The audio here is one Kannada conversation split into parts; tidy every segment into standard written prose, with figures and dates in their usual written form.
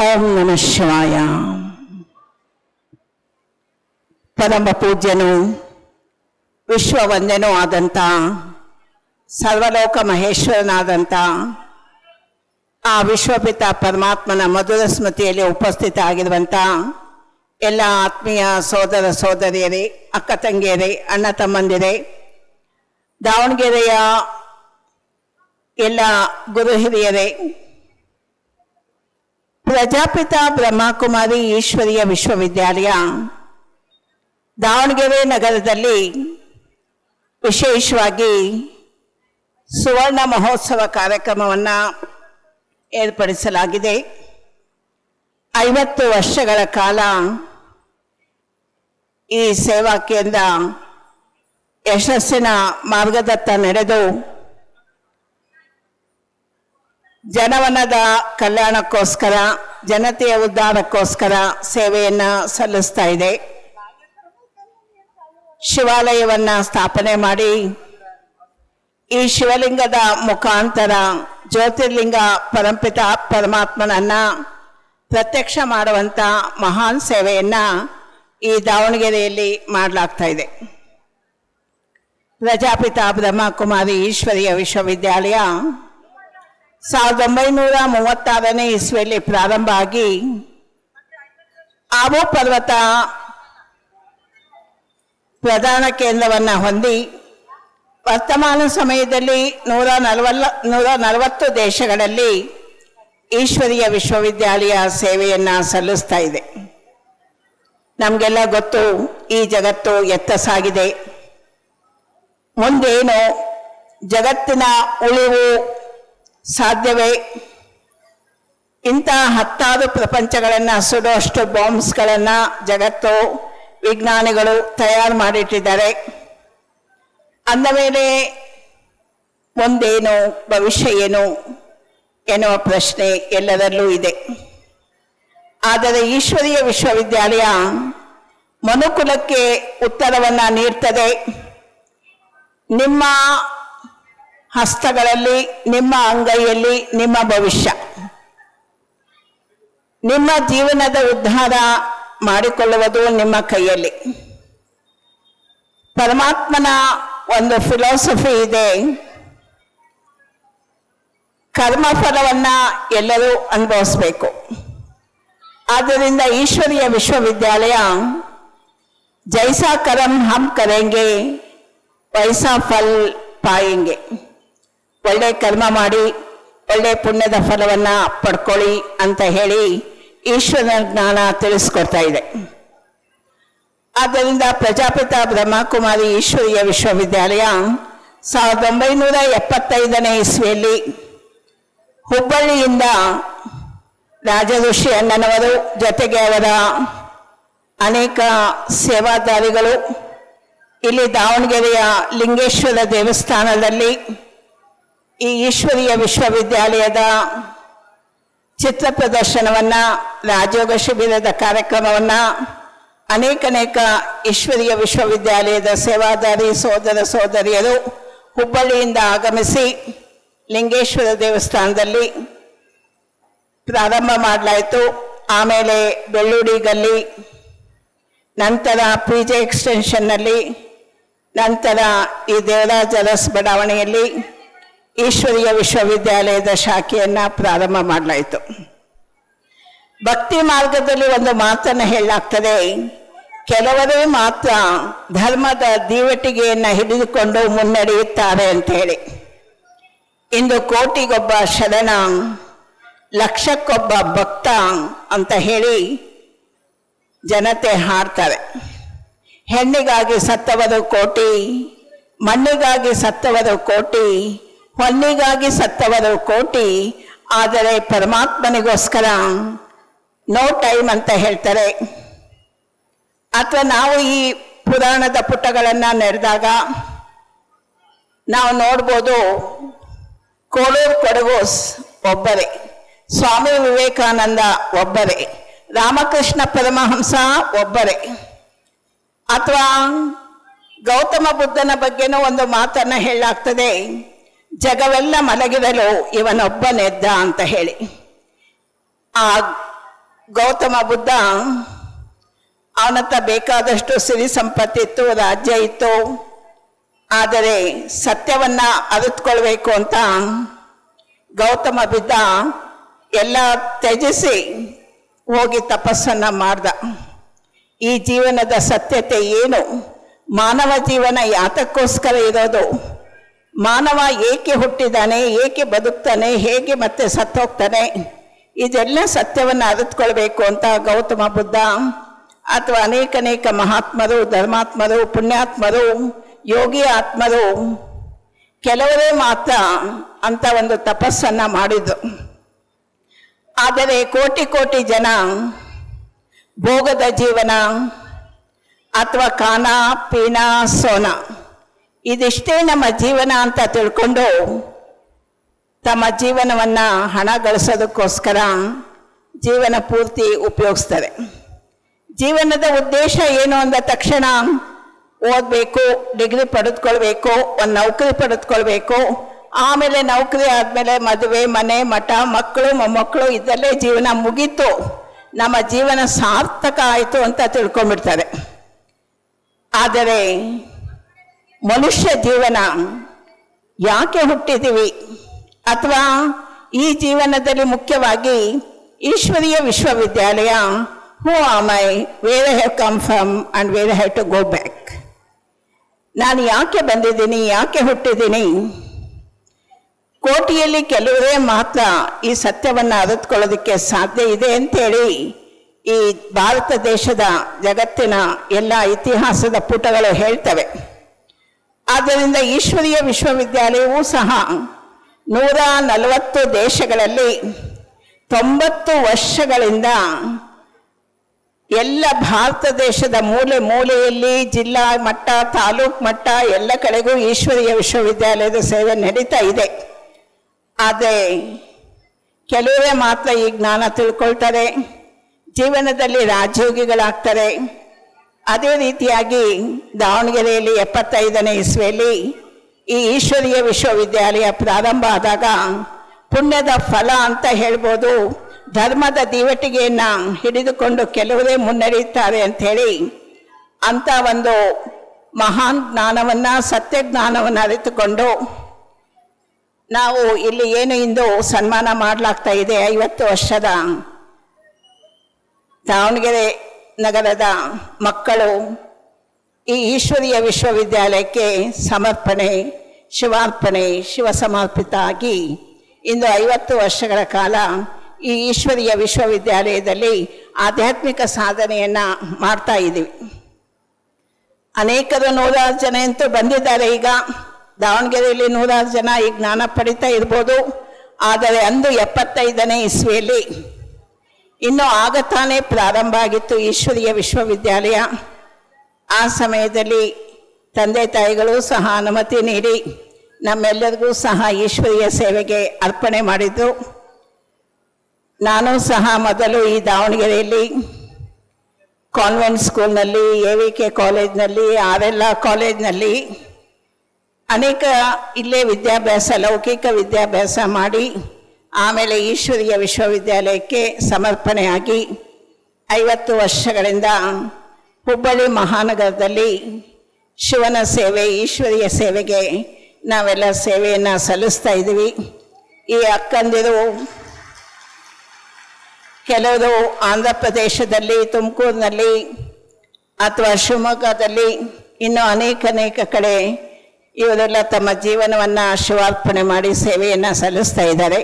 ಓಂ ನಮಃ ಶಿವಾಯ. ಪರಮ ಪೂಜ್ಯನು ವಿಶ್ವವಂದ್ಯನೂ ಆದಂಥ ಸರ್ವಲೋಕ ಮಹೇಶ್ವರನಾದಂಥ ಆ ವಿಶ್ವಪಿತ ಪರಮಾತ್ಮನ ಮಧುರ ಸ್ಮೃತಿಯಲ್ಲಿ ಉಪಸ್ಥಿತ ಆಗಿರುವಂಥ ಎಲ್ಲ ಆತ್ಮೀಯ ಸೋದರ ಸೋದರಿಯರೇ, ಅಕ್ಕ ತಂಗಿಯರೇ, ಅಣ್ಣ ತಮ್ಮಂದಿರೇ, ದಾವಣಗೆರೆಯ ಎಲ್ಲ ಗುರು ಹಿರಿಯರೇ, ಪ್ರಜಾಪಿತ ಬ್ರಹ್ಮಕುಮಾರಿ ಈಶ್ವರೀಯ ವಿಶ್ವವಿದ್ಯಾಲಯ ದಾವಣಗೆರೆ ನಗರದಲ್ಲಿ ವಿಶೇಷವಾಗಿ ಸುವರ್ಣ ಮಹೋತ್ಸವ ಕಾರ್ಯಕ್ರಮವನ್ನು ಏರ್ಪಡಿಸಲಾಗಿದೆ. 50 ವರ್ಷಗಳ ಕಾಲ ಈ ಸೇವಾ ಕೇಂದ್ರ ಯಶಸ್ಸಿನ ಮಾರ್ಗದತ್ತ ನಡೆದು ಜನವನದ ಕಲ್ಯಾಣಕ್ಕೋಸ್ಕರ, ಜನತೆಯ ಉದ್ಧಾರಕ್ಕೋಸ್ಕರ ಸೇವೆಯನ್ನು ಸಲ್ಲಿಸ್ತಾ ಇದೆ. ಶಿವಾಲಯವನ್ನು ಸ್ಥಾಪನೆ ಮಾಡಿ ಈ ಶಿವಲಿಂಗದ ಮುಖಾಂತರ ಜ್ಯೋತಿರ್ಲಿಂಗ ಪರಂಪಿತ ಪರಮಾತ್ಮನನ್ನ ಪ್ರತ್ಯಕ್ಷ ಮಾಡುವಂಥ ಮಹಾನ್ ಸೇವೆಯನ್ನು ಈ ದಾವಣಗೆರೆಯಲ್ಲಿ ಮಾಡಲಾಗ್ತಾ ಇದೆ. ಪ್ರಜಾಪಿತ ಬ್ರಹ್ಮಕುಮಾರಿ ಈಶ್ವರೀಯ ವಿಶ್ವವಿದ್ಯಾಲಯ 1936ನೇ ಇಸ್ವಿಯಲ್ಲಿ ಪ್ರಾರಂಭ ಆಗಿ ಆಬು ಪರ್ವತ ಪ್ರಧಾನ ಕೇಂದ್ರವನ್ನು ಹೊಂದಿ ವರ್ತಮಾನ ಸಮಯದಲ್ಲಿ 140 ದೇಶಗಳಲ್ಲಿ ಈಶ್ವರೀಯ ವಿಶ್ವವಿದ್ಯಾಲಯ ಸೇವೆಯನ್ನು ಸಲ್ಲಿಸ್ತಾ ಇದೆ. ನಮಗೆಲ್ಲ ಗೊತ್ತು, ಈ ಜಗತ್ತು ಎತ್ತ ಸಾಗಿದೆ, ಮುಂದೇನು ಜಗತ್ತಿನ ಉಳಿವು ಸಾಧ್ಯವೇ? ಇಂಥ 10 ಪ್ರಪಂಚಗಳನ್ನು ಸುಡುವಷ್ಟು ಬಾಂಬ್ಸ್ಗಳನ್ನು ಜಗತ್ತು ವಿಜ್ಞಾನಿಗಳು ತಯಾರು ಮಾಡಿಟ್ಟಿದ್ದಾರೆ. ಅಂದ ಮೇಲೆ ಮುಂದೇನು, ಭವಿಷ್ಯ ಏನು ಎನ್ನುವ ಪ್ರಶ್ನೆ ಎಲ್ಲರಲ್ಲೂ ಇದೆ. ಆದರೆ ಈಶ್ವರೀಯ ವಿಶ್ವವಿದ್ಯಾಲಯ ಮನುಕುಲಕ್ಕೆ ಉತ್ತರವನ್ನು ನೀಡ್ತದೆ. ನಿಮ್ಮ ಹಸ್ತಗಳಲ್ಲಿ, ನಿಮ್ಮ ಅಂಗೈಯಲ್ಲಿ ನಿಮ್ಮ ಭವಿಷ್ಯ, ನಿಮ್ಮ ಜೀವನದ ಉದ್ಧಾರ ಮಾಡಿಕೊಳ್ಳುವುದು ನಿಮ್ಮ ಕೈಯಲ್ಲಿ. ಪರಮಾತ್ಮನ ಒಂದು ಫಿಲಾಸಫಿ ಇದೆ, ಕರ್ಮಫಲವನ್ನ ಎಲ್ಲರೂ ಅನುಭವಿಸಬೇಕು. ಆದ್ದರಿಂದ ಈಶ್ವರೀಯ ವಿಶ್ವವಿದ್ಯಾಲಯ ಜೈಸಾ ಕರ್ಮ ಹಮ್ ಕರೆಂಗೆ ವೈಸಾ ಫಲ್ ಪಾಯೆಂಗೆ, ಒಳ್ಳೆ ಕರ್ಮ ಮಾಡಿ ಒಳ್ಳೆ ಪುಣ್ಯದ ಫಲವನ್ನ ಪಡ್ಕೊಳ್ಳಿ ಅಂತ ಹೇಳಿ ಈಶ್ವರನ ಜ್ಞಾನ ತಿಳಿಸ್ಕೊಡ್ತಾ ಇದೆ. ಆದ್ದರಿಂದ ಪ್ರಜಾಪಿತ ಬ್ರಹ್ಮಕುಮಾರಿ ಈಶ್ವರೀಯ ವಿಶ್ವವಿದ್ಯಾಲಯ 1975ನೇ ಇಸ್ವಿಯಲ್ಲಿ ಹುಬ್ಬಳ್ಳಿಯಿಂದ ರಾಜಋಷಿ ಅಣ್ಣನವರು ಜೊತೆಗೆ ಅವರ ಅನೇಕ ಸೇವಾದಾರಿಗಳು ಇಲ್ಲಿ ದಾವಣಗೆರೆಯ ಲಿಂಗೇಶ್ವರ ದೇವಸ್ಥಾನದಲ್ಲಿ ಈ ಈಶ್ವರೀಯ ವಿಶ್ವವಿದ್ಯಾಲಯದ ಚಿತ್ರ ಪ್ರದರ್ಶನವನ್ನು, ರಾಜಯೋಗ ಶಿಬಿರದ ಕಾರ್ಯಕ್ರಮವನ್ನು ಅನೇಕ ಈಶ್ವರೀಯ ವಿಶ್ವವಿದ್ಯಾಲಯದ ಸೇವಾದಾರಿ ಸೋದರ ಸೋದರಿಯರು ಹುಬ್ಬಳ್ಳಿಯಿಂದ ಆಗಮಿಸಿ ಲಿಂಗೇಶ್ವರ ದೇವಸ್ಥಾನದಲ್ಲಿ ಪ್ರಾರಂಭ ಮಾಡಲಾಯಿತು. ಆಮೇಲೆ ಬೆಳ್ಳೂಡಿ ಗಲ್ಲಿ, ನಂತರ PJ ಎಕ್ಸ್ಟೆನ್ಷನ್ನಲ್ಲಿ, ನಂತರ ಈ ದೇವರಾಜ ಅರಸ್ ಬಡಾವಣೆಯಲ್ಲಿ ಈಶ್ವರೀಯ ವಿಶ್ವವಿದ್ಯಾಲಯದ ಶಾಖೆಯನ್ನು ಪ್ರಾರಂಭ ಮಾಡಲಾಯಿತು. ಭಕ್ತಿ ಮಾರ್ಗದಲ್ಲಿ ಒಂದು ಮಾತನ್ನು ಹೇಳಲಾಗ್ತದೆ, ಕೆಲವರೇ ಮಾತ್ರ ಧರ್ಮದ ದೀವಟಿಗೆಯನ್ನು ಹಿಡಿದುಕೊಂಡು ಮುನ್ನಡೆಯುತ್ತಾರೆ ಅಂತ ಹೇಳಿ. ಇಂದು ಕೋಟಿಗೊಬ್ಬ ಶರಣ, ಲಕ್ಷಕ್ಕೊಬ್ಬ ಭಕ್ತ ಅಂತ ಹೇಳಿ ಜನತೆ ಹಾಡ್ತಾರೆ. ಹೆಣ್ಣಿಗಾಗಿ ಸತ್ತವರು ಕೋಟಿ, ಮಣ್ಣಿಗಾಗಿ ಸತ್ತವರು ಕೋಟಿ, ಹೊನ್ನಿಗಾಗಿ ಸತ್ತವರು ಕೋಟಿ, ಆದರೆ ಪರಮಾತ್ಮನಿಗೋಸ್ಕರ ನೋ ಟೈಮ್ ಅಂತ ಹೇಳ್ತಾರೆ. ಅಥವಾ ನಾವು ಈ ಪುರಾಣದ ಪುಟಗಳನ್ನು ನೆರೆದಾಗ ನಾವು ನೋಡ್ಬೋದು, ಕೋಡೂರು ಕೊಡಗೂಸ್ ಒಬ್ಬರೇ, ಸ್ವಾಮಿ ವಿವೇಕಾನಂದ ಒಬ್ಬರೇ, ರಾಮಕೃಷ್ಣ ಪರಮಹಂಸ ಒಬ್ಬರೇ. ಅಥವಾ ಗೌತಮ ಬುದ್ಧನ ಬಗ್ಗೆನೂ ಒಂದು ಮಾತನ್ನು ಹೇಳಲಾಗ್ತದೆ, ಜಗವೆಲ್ಲ ಮಲಗಿರಲು ಇವನೊಬ್ಬನೆದ್ದ ಅಂತ ಹೇಳಿ. ಆ ಗೌತಮ ಬುದ್ಧ ಅವನತ್ತ ಬೇಕಾದಷ್ಟು ಸಿರಿ ಸಂಪತ್ತಿತ್ತು, ರಾಜ್ಯ ಇತ್ತು. ಆದರೆ ಸತ್ಯವನ್ನ ಅರಿತುಕೊಳ್ಬೇಕು ಅಂತ ಗೌತಮ ಬುದ್ಧ ಎಲ್ಲ ತ್ಯಜಿಸಿ ಹೋಗಿ ತಪಸ್ಸನ್ನ ಮಾಡ್ದ. ಈ ಜೀವನದ ಸತ್ಯತೆ ಏನು, ಮಾನವ ಜೀವನ ಯಾತಕ್ಕೋಸ್ಕರ ಇರೋದು, ಮಾನವ ಏಕೆ ಹುಟ್ಟಿದ್ದಾನೆ, ಏಕೆ ಬದುಕ್ತಾನೆ, ಹೇಗೆ ಮತ್ತೆ ಸತ್ತೋಗ್ತಾನೆ, ಇದೆಲ್ಲ ಸತ್ಯವನ್ನು ಅರಿತುಕೊಳ್ಬೇಕು ಅಂತ ಗೌತಮ ಬುದ್ಧ ಅಥವಾ ಅನೇಕ ಮಹಾತ್ಮರು, ಧರ್ಮಾತ್ಮರು, ಪುಣ್ಯಾತ್ಮರು, ಯೋಗಿ ಆತ್ಮರು ಕೆಲವರೇ ಮಾತ್ರ ಅಂತ ಒಂದು ತಪಸ್ಸನ್ನ ಮಾಡಿದ್ರು. ಆದರೆ ಕೋಟಿ ಜನ ಭೋಗದ ಜೀವನ ಅಥವಾ ಖಾನ ಪೀನ ಸೋನ ಇದಿಷ್ಟೇ ನಮ್ಮ ಜೀವನ ಅಂತ ತಿಳ್ಕೊಂಡು ತಮ್ಮ ಜೀವನವನ್ನ ಹಣ ಗಳಿಸೋದಕ್ಕೋಸ್ಕರ ಜೀವನ ಪೂರ್ತಿ ಉಪಯೋಗಿಸ್ತಾರೆ. ಜೀವನದ ಉದ್ದೇಶ ಏನು ಅಂದ ತಕ್ಷಣ ಓದಬೇಕು, ಡಿಗ್ರಿ ಪಡೆದುಕೊಳ್ಬೇಕು, ಒಂದು ನೌಕರಿ ಪಡೆದುಕೊಳ್ಬೇಕು, ಆಮೇಲೆ ನೌಕರಿ ಆದಮೇಲೆ ಮದುವೆ, ಮನೆ, ಮಠ, ಮಕ್ಕಳು, ಮೊಮ್ಮಕ್ಕಳು, ಇದರಲ್ಲೇ ಜೀವನ ಮುಗೀತು, ನಮ್ಮ ಜೀವನ ಸಾರ್ಥಕ ಆಯಿತು ಅಂತ ತಿಳ್ಕೊಂಡ್ಬಿಡ್ತಾರೆ. ಆದರೆ ಮನುಷ್ಯ ಜೀವನ ಯಾಕೆ ಹುಟ್ಟಿದ್ದೀವಿ, ಅಥವಾ ಈ ಜೀವನದಲ್ಲಿ ಮುಖ್ಯವಾಗಿ ಈಶ್ವರೀಯ ವಿಶ್ವವಿದ್ಯಾಲಯ, who am I, where I have come from and where I have to go back, ನಾನು ಯಾಕೆ ಬಂದಿದ್ದೀನಿ, ಯಾಕೆ ಹುಟ್ಟಿದ್ದೀನಿ. ಕೋಟಿಯಲ್ಲಿ ಕೆಲವರೇ ಮಾತ್ರ ಈ ಸತ್ಯವನ್ನು ಅರಿತುಕೊಳ್ಳೋದಕ್ಕೆ ಸಾಧ್ಯ ಇದೆ ಅಂತೇಳಿ ಈ ಭಾರತ ದೇಶದ ಜಗತ್ತಿನ ಎಲ್ಲ ಇತಿಹಾಸದ ಪುಟಗಳು ಹೇಳ್ತವೆ. ಆದ್ದರಿಂದ ಈಶ್ವರೀಯ ವಿಶ್ವವಿದ್ಯಾಲಯವೂ ಸಹ 140 ದೇಶಗಳಲ್ಲಿ 90 ವರ್ಷಗಳಿಂದ ಎಲ್ಲ ಭಾರತ ದೇಶದ ಮೂಲೆ ಮೂಲೆಯಲ್ಲಿ, ಜಿಲ್ಲಾ ಮಟ್ಟ, ತಾಲೂಕು ಮಟ್ಟ ಎಲ್ಲ ಕಡೆಗೂ ಈಶ್ವರೀಯ ವಿಶ್ವವಿದ್ಯಾಲಯದ ಸೇವೆ ನಡೀತಾ ಇದೆ. ಆದರೆ ಕೆಲವರೇ ಮಾತ್ರ ಈ ಜ್ಞಾನ ತಿಳ್ಕೊಳ್ತಾರೆ, ಜೀವನದಲ್ಲಿ ರಾಜಯೋಗಿಗಳಾಗ್ತಾರೆ. ಅದೇ ರೀತಿಯಾಗಿ ದಾವಣಗೆರೆಯಲ್ಲಿ 75ನೇ ಇಸ್ವಿಯಲ್ಲಿ ಈ ಈಶ್ವರೀಯ ವಿಶ್ವವಿದ್ಯಾಲಯ ಪ್ರಾರಂಭ ಆದಾಗ ಪುಣ್ಯದ ಫಲ ಅಂತ ಹೇಳ್ಬೋದು, ಧರ್ಮದ ದೀವಟಿಗೆಯನ್ನು ಹಿಡಿದುಕೊಂಡು ಕೆಲವರೇ ಮುನ್ನಡೆಯುತ್ತಾರೆ ಅಂಥೇಳಿ ಅಂಥ ಒಂದು ಮಹಾನ್ ಜ್ಞಾನವನ್ನು, ಸತ್ಯ ಜ್ಞಾನವನ್ನು ಅರಿತುಕೊಂಡು ನಾವು ಇಲ್ಲಿ ಏನು ಇಂದು ಸನ್ಮಾನ ಮಾಡಲಾಗ್ತಾ ಇದೆ 50 ವರ್ಷದ ದಾವಣಗೆರೆ ನಗರದ ಮಕ್ಕಳು ಈ ಈಶ್ವರೀಯ ವಿಶ್ವವಿದ್ಯಾಲಯಕ್ಕೆ ಸಮರ್ಪಣೆ, ಶಿವಾರ್ಪಣೆ, ಶಿವ ಸಮರ್ಪಿತ ಆಗಿ ಇಂದು 50 ವರ್ಷಗಳ ಕಾಲ ಈ ಈಶ್ವರೀಯ ವಿಶ್ವವಿದ್ಯಾಲಯದಲ್ಲಿ ಆಧ್ಯಾತ್ಮಿಕ ಸಾಧನೆಯನ್ನು ಮಾಡ್ತಾ ಇದ್ದೀವಿ. ಅನೇಕರು 100 ಜನ ಅಂತೂ ಬಂದಿದ್ದಾರೆ. ಈಗ ದಾವಣಗೆರೆಯಲ್ಲಿ 100 ಜನ ಈ ಜ್ಞಾನ ಪಡಿತಾ ಇರ್ಬೋದು. ಆದರೆ ಅಂದು 75ನೇ ಇಸ್ವಿಯಲ್ಲಿ ಇನ್ನು ಆಗತಾನೆ ಪ್ರಾರಂಭ ಆಗಿತ್ತು ಈಶ್ವರೀಯ ವಿಶ್ವವಿದ್ಯಾಲಯ. ಆ ಸಮಯದಲ್ಲಿ ತಂದೆ ತಾಯಿಗಳು ಸಹ ಅನುಮತಿ ನೀಡಿ ನಮ್ಮೆಲ್ಲರಿಗೂ ಸಹ ಈಶ್ವರೀಯ ಸೇವೆಗೆ ಅರ್ಪಣೆ ಮಾಡಿದ್ದು. ನಾನು ಸಹ ಮೊದಲು ಈ ದಾವಣಗೆರೆಯಲ್ಲಿ ಕಾನ್ವೆಂಟ್ ಸ್ಕೂಲ್ನಲ್ಲಿ, AVK ಕಾಲೇಜ್ನಲ್ಲಿ, RLR ಕಾಲೇಜ್ನಲ್ಲಿ ಅನೇಕ ಇಲ್ಲೇ ವಿದ್ಯಾಭ್ಯಾಸ, ಲೌಕಿಕ ವಿದ್ಯಾಭ್ಯಾಸ ಮಾಡಿ ಆಮೇಲೆ ಈಶ್ವರೀಯ ವಿಶ್ವವಿದ್ಯಾಲಯಕ್ಕೆ ಸಮರ್ಪಣೆಯಾಗಿ 50 ವರ್ಷಗಳಿಂದ ಹುಬ್ಬಳ್ಳಿ ಮಹಾನಗರದಲ್ಲಿ ಶಿವನ ಸೇವೆ, ಈಶ್ವರೀಯ ಸೇವೆಗೆ ನಾವೆಲ್ಲ ಸೇವೆಯನ್ನು ಸಲ್ಲಿಸ್ತಾ ಇದ್ದೀವಿ. ಈ ಅಕ್ಕಂದಿರು ಕೆಲವರು ಆಂಧ್ರ ಪ್ರದೇಶದಲ್ಲಿ, ತುಮಕೂರಿನಲ್ಲಿ ಅಥವಾ ಶಿವಮೊಗ್ಗದಲ್ಲಿ, ಇನ್ನು ಅನೇಕ ಕಡೆ ಇವರೆಲ್ಲ ತಮ್ಮ ಜೀವನವನ್ನು ಶಿವಾರ್ಪಣೆ ಮಾಡಿ ಸೇವೆಯನ್ನು ಸಲ್ಲಿಸ್ತಾ ಇದ್ದಾರೆ.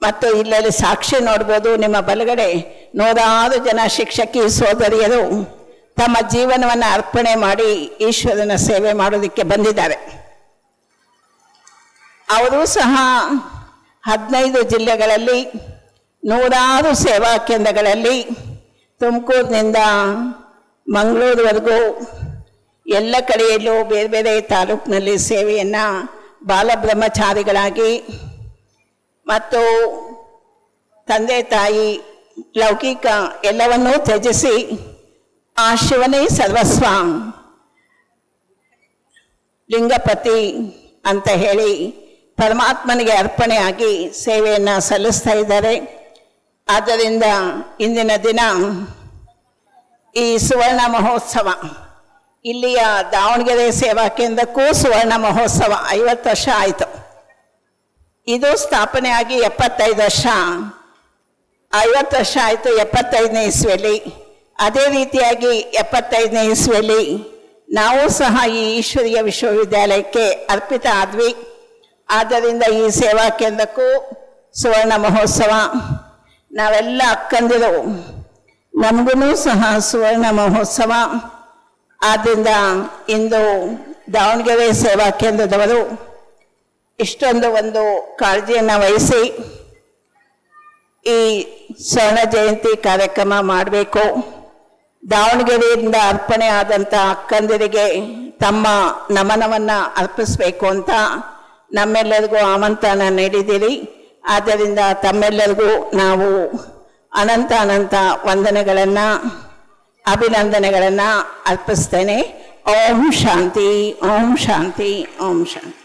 ಮತ್ತು ಇಲ್ಲಲ್ಲಿ ಸಾಕ್ಷಿ ನೋಡ್ಬೋದು, ನಿಮ್ಮ ಬಲಗಡೆ 106 ಜನ ಶಿಕ್ಷಕಿ ಸೋದರಿಯರು ತಮ್ಮ ಜೀವನವನ್ನು ಅರ್ಪಣೆ ಮಾಡಿ ಈಶ್ವರನ ಸೇವೆ ಮಾಡೋದಕ್ಕೆ ಬಂದಿದ್ದಾರೆ. ಅವರು ಸಹ 15 ಜಿಲ್ಲೆಗಳಲ್ಲಿ 106 ಸೇವಾ ಕೇಂದ್ರಗಳಲ್ಲಿ, ತುಮಕೂರಿನಿಂದ ಮಂಗಳೂರುವರೆಗೂ ಎಲ್ಲ ಕಡೆಯಲ್ಲೂ ಬೇರೆ ಬೇರೆ ತಾಲೂಕಿನಲ್ಲಿ ಸೇವೆಯನ್ನು ಬಾಲಬ್ರಹ್ಮಚಾರಿಗಳಾಗಿ ಮತ್ತು ತಂದೆ ತಾಯಿ ಲೌಕಿಕ ಎಲ್ಲವನ್ನೂ ತ್ಯಜಿಸಿ ಆ ಶಿವನೇ ಸರ್ವಸ್ವ, ಲಿಂಗಪತಿ ಅಂತ ಹೇಳಿ ಪರಮಾತ್ಮನಿಗೆ ಅರ್ಪಣೆಯಾಗಿ ಸೇವೆಯನ್ನು ಸಲ್ಲಿಸ್ತಾ ಇದ್ದಾರೆ. ಆದ್ದರಿಂದ ಇಂದಿನ ದಿನ ಈ ಸುವರ್ಣ ಮಹೋತ್ಸವ, ಇಲ್ಲಿಯ ದಾವಣಗೆರೆ ಸೇವಾ ಕೇಂದ್ರಕ್ಕೂ ಸುವರ್ಣ ಮಹೋತ್ಸವ 50 ವರ್ಷ ಆಯಿತು. ಇದು ಸ್ಥಾಪನೆ ಆಗಿ 75 ವರ್ಷ, 50 ವರ್ಷ ಆಯಿತು 75ನೇ ಇಸ್ವಿಯಲ್ಲಿ. ಅದೇ ರೀತಿಯಾಗಿ 75ನೇ ಇಸ್ವಿಯಲ್ಲಿ ನಾವು ಸಹ ಈ ಈಶ್ವರೀಯ ವಿಶ್ವವಿದ್ಯಾಲಯಕ್ಕೆ ಅರ್ಪಿತ ಆದ್ವಿ. ಆದ್ದರಿಂದ ಈ ಸೇವಾ ಕೇಂದ್ರಕ್ಕೂ ಸುವರ್ಣ ಮಹೋತ್ಸವ. ನಾವೆಲ್ಲ ಅಕ್ಕಂದಿರು, ನಮಗೂ ಸಹ ಸುವರ್ಣ ಮಹೋತ್ಸವ. ಆದ್ದರಿಂದ ಇಂದು ದಾವಣಗೆರೆ ಸೇವಾ ಕೇಂದ್ರದವರು ಇಷ್ಟೊಂದು ಒಂದು ಕಾಳಜಿಯನ್ನು ವಹಿಸಿ ಈ ಸ್ವರ್ಣ ಜಯಂತಿ ಕಾರ್ಯಕ್ರಮ ಮಾಡಬೇಕು. ದಾವಣಗೆರೆಯಿಂದ ಅರ್ಪಣೆ ಆದಂಥ ಅಕ್ಕಂದಿರಿಗೆ ತಮ್ಮ ನಮನವನ್ನು ಅರ್ಪಿಸಬೇಕು ಅಂತ ನಮ್ಮೆಲ್ಲರಿಗೂ ಆಮಂತ್ರಣ ನೀಡಿದ್ದೀರಿ. ಆದ್ದರಿಂದ ತಮ್ಮೆಲ್ಲರಿಗೂ ನಾವು ಅನಂತ ವಂದನೆಗಳನ್ನು, ಅಭಿನಂದನೆಗಳನ್ನು ಅರ್ಪಿಸ್ತೇನೆ. ಓಂ ಶಾಂತಿ, ಓಂ ಶಾಂತಿ, ಓಂ ಶಾಂತಿ.